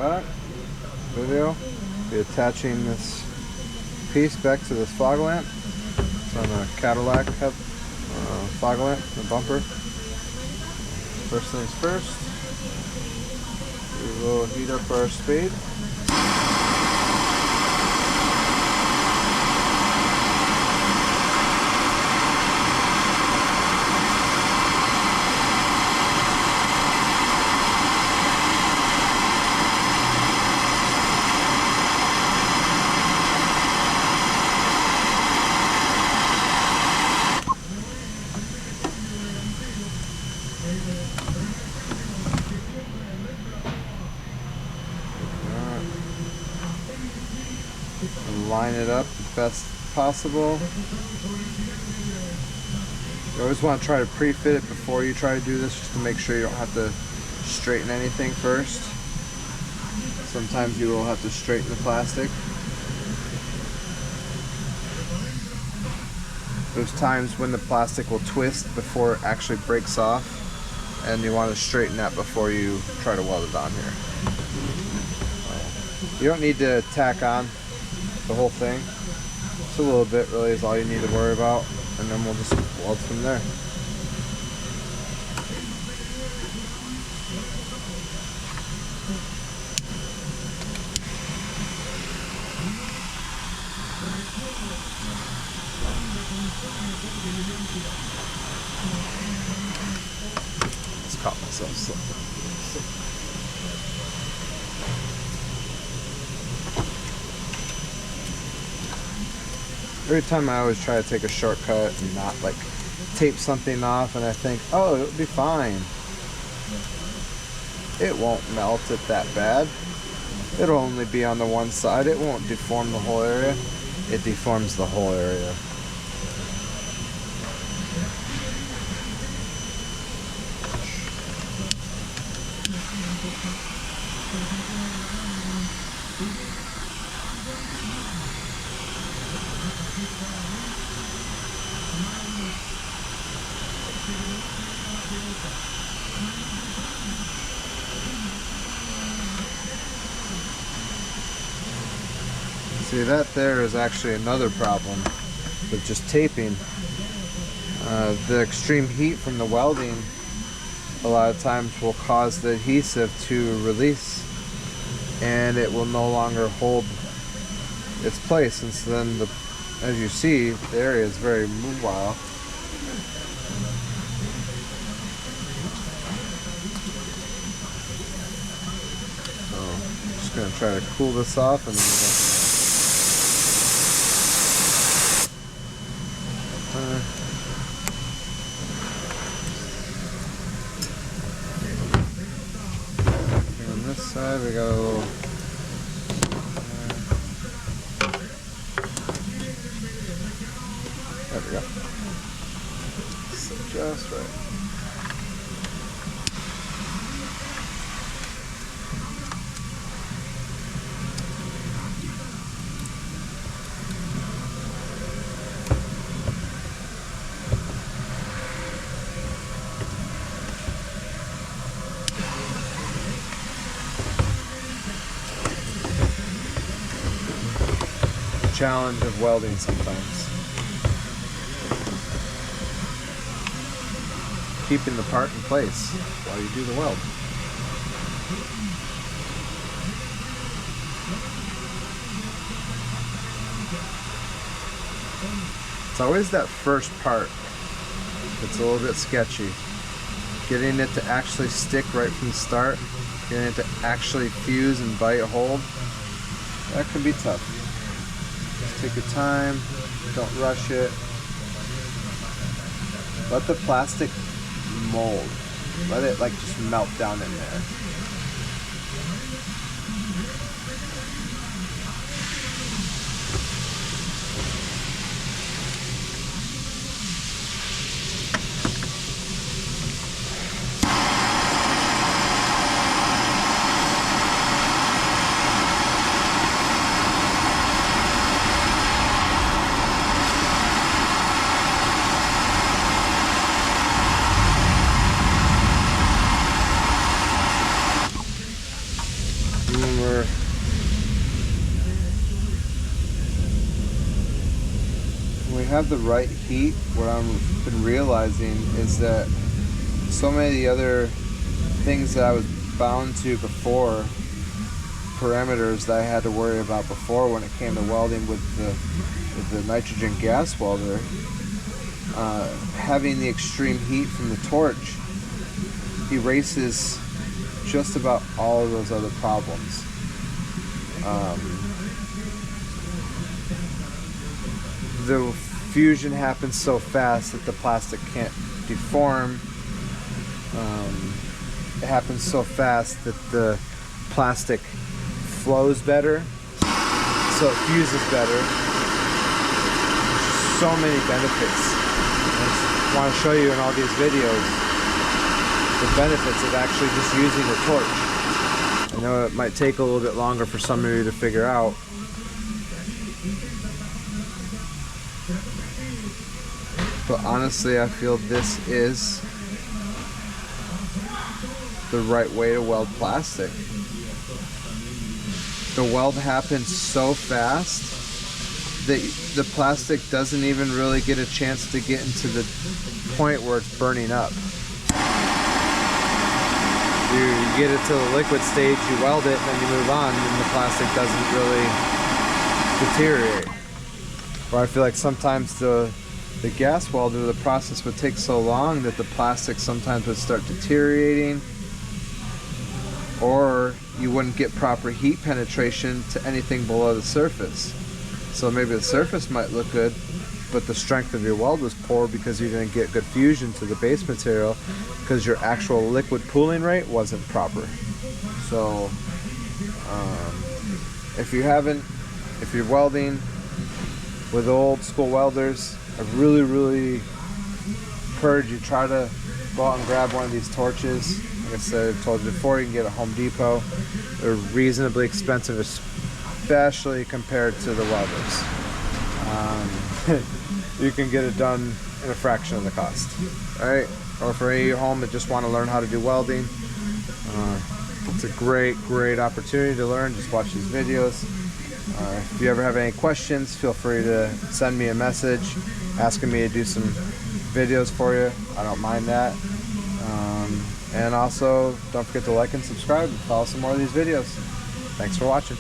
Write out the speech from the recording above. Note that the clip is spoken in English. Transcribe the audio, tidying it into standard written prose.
back video. Be attaching this piece back to this fog lamp. It's on a Cadillac fog lamp, the bumper. First things first, we will heat up our spade. And line it up the best possible. You always want to try to pre-fit it before you try to do this, just to make sure you don't have to straighten anything first. Sometimes you will have to straighten the plastic. There's times when the plastic will twist before it actually breaks off, and you want to straighten that before you try to weld it on here. You don't need to tack on the whole thing. Just a little bit really is all you need to worry about, and then we'll just weld from there. Just caught myself slipping. Every time I always try to take a shortcut and not like tape something off, and I think, oh, it'll be fine. It won't melt it that bad. It'll only be on the one side. It won't deform the whole area. It deforms the whole area. See, that there is actually another problem with just taping. The extreme heat from the welding a lot of times will cause the adhesive to release, and it will no longer hold its place. And so then, as you see, the area is very mobile. So I'm just going to try to cool this off, and then on this side we got a little there we go. So just right. Challenge of welding sometimes. Keeping the part in place while you do the weld. It's always that first part that's a little bit sketchy. Getting it to actually stick right from the start, getting it to actually fuse and bite hold, that can be tough. Take your time, don't rush it. Let the plastic mold. Let it like just melt down in there. have the right heat, what I've been realizing is that so many of the other things that I was bound to before, parameters that I had to worry about before when it came to welding with the nitrogen gas welder, having the extreme heat from the torch erases just about all of those other problems. The fusion happens so fast that the plastic can't deform. It happens so fast that the plastic flows better, so it fuses better. So many benefits. I want to show you in all these videos the benefits of actually just using the torch. I know it might take a little bit longer for some of you to figure out. But honestly, I feel this is the right way to weld plastic. The weld happens so fast that the plastic doesn't even really get a chance to get into the point where it's burning up. You get it to the liquid stage, you weld it, and then you move on, and the plastic doesn't really deteriorate. Or I feel like sometimes the gas welder, the process would take so long that the plastic sometimes would start deteriorating, or you wouldn't get proper heat penetration to anything below the surface. So maybe the surface might look good, but the strength of your weld was poor because you didn't get good fusion to the base material because your actual liquid pooling rate wasn't proper. So if you're welding with old school welders, I really encourage you, try to go out and grab one of these torches. Like I said, I've told you before, you can get at Home Depot. They're reasonably expensive, especially compared to the welders. You can get it done in a fraction of the cost. Alright, or for any of you home that just want to learn how to do welding, it's a great opportunity to learn. Just watch these videos. If you ever have any questions, feel free to send me a message asking me to do some videos for you. I don't mind that. And also, don't forget to like and subscribe and follow some more of these videos. Thanks for watching.